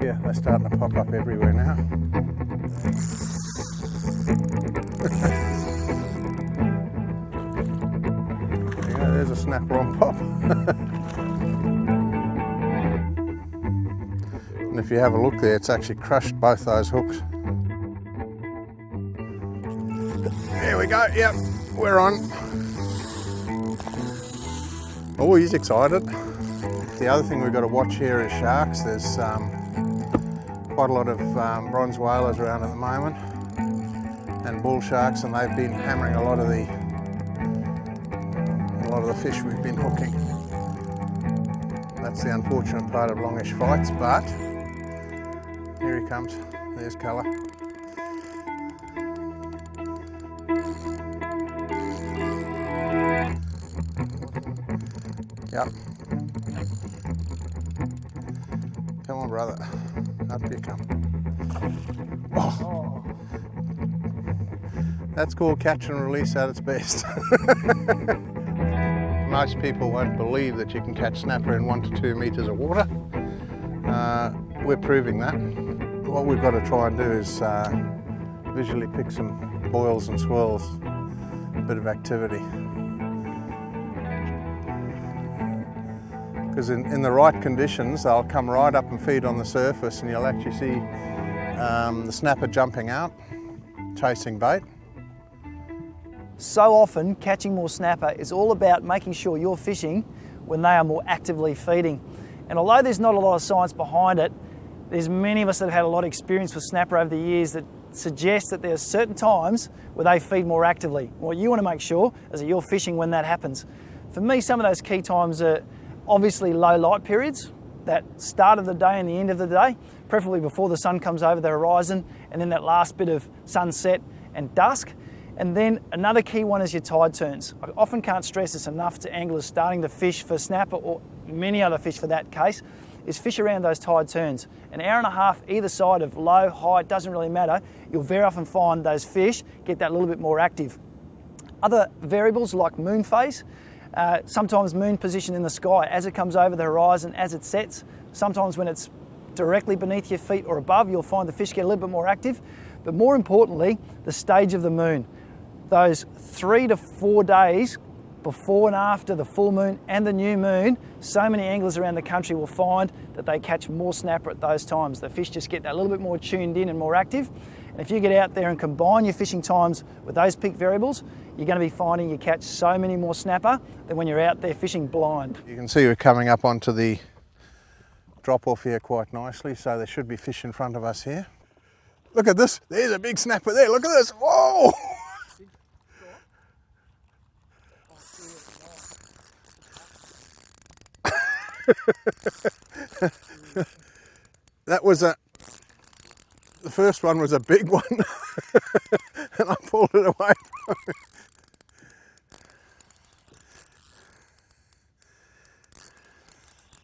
you, they're starting to pop up everywhere now. Yeah, there's a snapper on pop. And if you have a look there, it's actually crushed both those hooks. There we go, yep, we're on. Oh, he's excited. The other thing we've got to watch here is sharks. There's quite a lot of bronze whalers around at the moment, and bull sharks, and they've been hammering a lot of the fish we've been hooking. That's the unfortunate part of longish fights, but here he comes. There's colour. Yep. Come on, brother. Up you come. Oh. That's called catch and release at its best. Most people won't believe that you can catch snapper in 1 to 2 metres of water. We're proving that. What we've got to try and do is visually pick some boils and swirls, a bit of activity. Because in the right conditions, they'll come right up and feed on the surface, and you'll actually see the snapper jumping out, chasing bait. So often, catching more snapper is all about making sure you're fishing when they are more actively feeding. And although there's not a lot of science behind it, there's many of us that have had a lot of experience with snapper over the years that suggest that there are certain times where they feed more actively. What you want to make sure is that you're fishing when that happens. For me, some of those key times are obviously low light periods, that start of the day and the end of the day, preferably before the sun comes over the horizon, and then that last bit of sunset and dusk. And then another key one is your tide turns. I often can't stress this enough to anglers starting to fish for snapper, or many other fish for that case, is fish around those tide turns. An hour and a half either side of low, high, doesn't really matter. You'll very often find those fish get that little bit more active. Other variables like moon phase, sometimes moon position in the sky as it comes over the horizon, as it sets. Sometimes when it's directly beneath your feet or above, you'll find the fish get a little bit more active. But more importantly, the stage of the moon. Those 3 to 4 days before and after the full moon and the new moon, so many anglers around the country will find that they catch more snapper at those times. The fish just get that little bit more tuned in and more active. And if you get out there and combine your fishing times with those peak variables, you're going to be finding you catch so many more snapper than when you're out there fishing blind. You can see we're coming up onto the drop off here quite nicely, so there should be fish in front of us here. Look at this, there's a big snapper there, look at this, whoa! That was the first one was a big one and I pulled it away from it.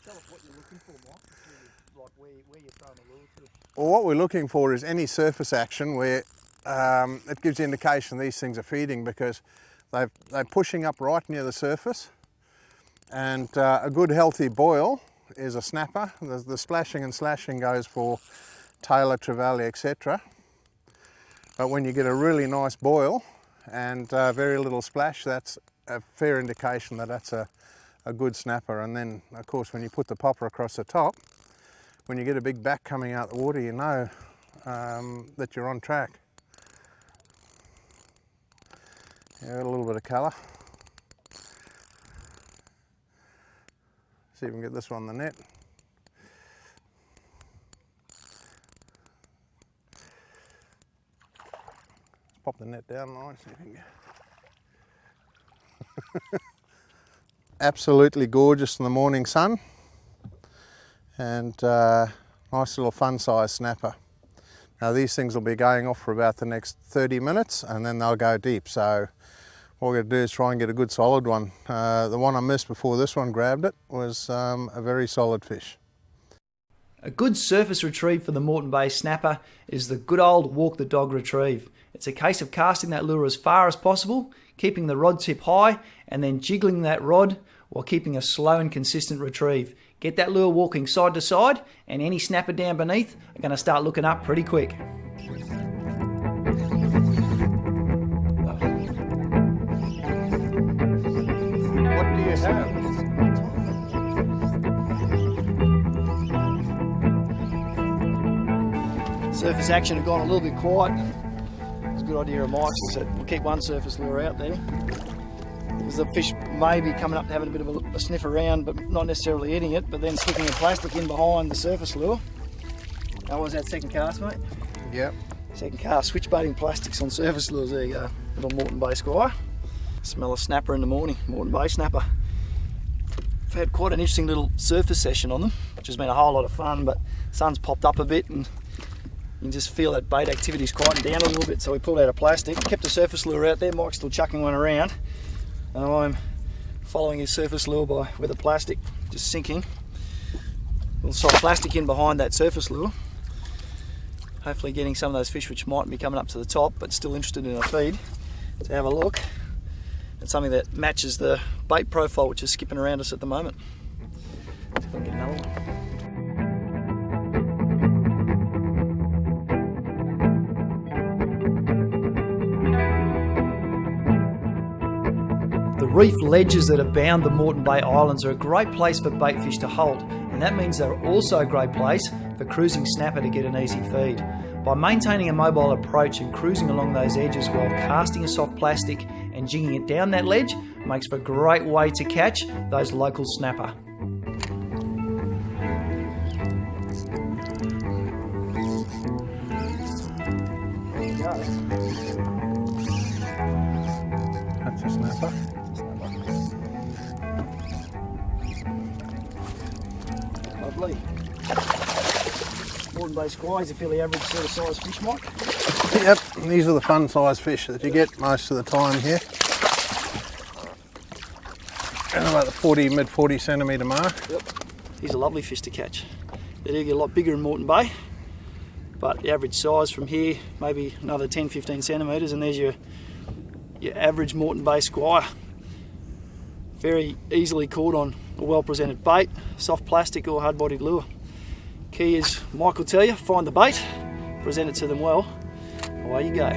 Tell us what you're looking for, Mike, like where you're throwing the lure to. Well, what we're looking for is any surface action where it gives indication these things are feeding, because they're pushing up right near the surface. And a good healthy boil is a snapper. The splashing and slashing goes for tailor, trevally, etc. But when you get a really nice boil and very little splash, that's a fair indication that that's a good snapper. And then, of course, when you put the popper across the top, when you get a big back coming out the water, you know that you're on track. Yeah, a little bit of colour. See if we can get this one on the net. Let's pop the net down, right? See if we can get... Absolutely gorgeous in the morning sun, and nice little fun-sized snapper. Now these things will be going off for about the next 30 minutes and then they'll go deep. So what we're going to do is try and get a good solid one. The one I missed before this one grabbed it was a very solid fish. A good surface retrieve for the Moreton Bay snapper is the good old walk the dog retrieve. It's a case of casting that lure as far as possible, keeping the rod tip high, and then jiggling that rod while keeping a slow and consistent retrieve. Get that lure walking side to side, and any snapper down beneath are going to start looking up pretty quick. What do you have? Surface action had gone a little bit quiet. It's a good idea of Mike's, is that we'll keep one surface lure out there, because the fish may be coming up having a bit of a sniff around, but not necessarily eating it, but then sticking a plastic in behind the surface lure. How was that second cast, mate? Yep. Second cast, switch baiting plastics on surface lures. There you go, little Moreton Bay Squire. Smell a snapper in the morning, Moreton Bay snapper. I've had quite an interesting little surface session on them, which has been a whole lot of fun, but sun's popped up a bit and you can just feel that bait activity's quieted down a little bit, so we pulled out a plastic, kept the surface lure out there. Mike's still chucking one around, and I'm following his surface lure with a plastic, just sinking. Little soft plastic in behind that surface lure. Hopefully getting some of those fish which mightn't be coming up to the top, but still interested in a feed, to have a look at something that matches the bait profile which is skipping around us at the moment. See if I can get another one. The reef ledges that abound the Moreton Bay Islands are a great place for bait fish to hold, and that means they're also a great place for cruising snapper to get an easy feed. By maintaining a mobile approach and cruising along those edges while casting a soft plastic and jigging it down that ledge makes for a great way to catch those local snapper. There you go. That's a snapper. Lovely. Moreton Bay Squires are fairly average sort of size fish, Mike. Yep, and these are the fun size fish that you get most of the time here. And about the mid 40 centimetre mark. Yep. These are lovely fish to catch. They do get a lot bigger in Moreton Bay, but the average size from here, maybe another 10-15 centimetres, and there's your average Moreton Bay Squire. Very easily caught on a well presented bait, soft plastic or hard bodied lure. Key is, Mike will tell you, find the bait, present it to them well, away you go.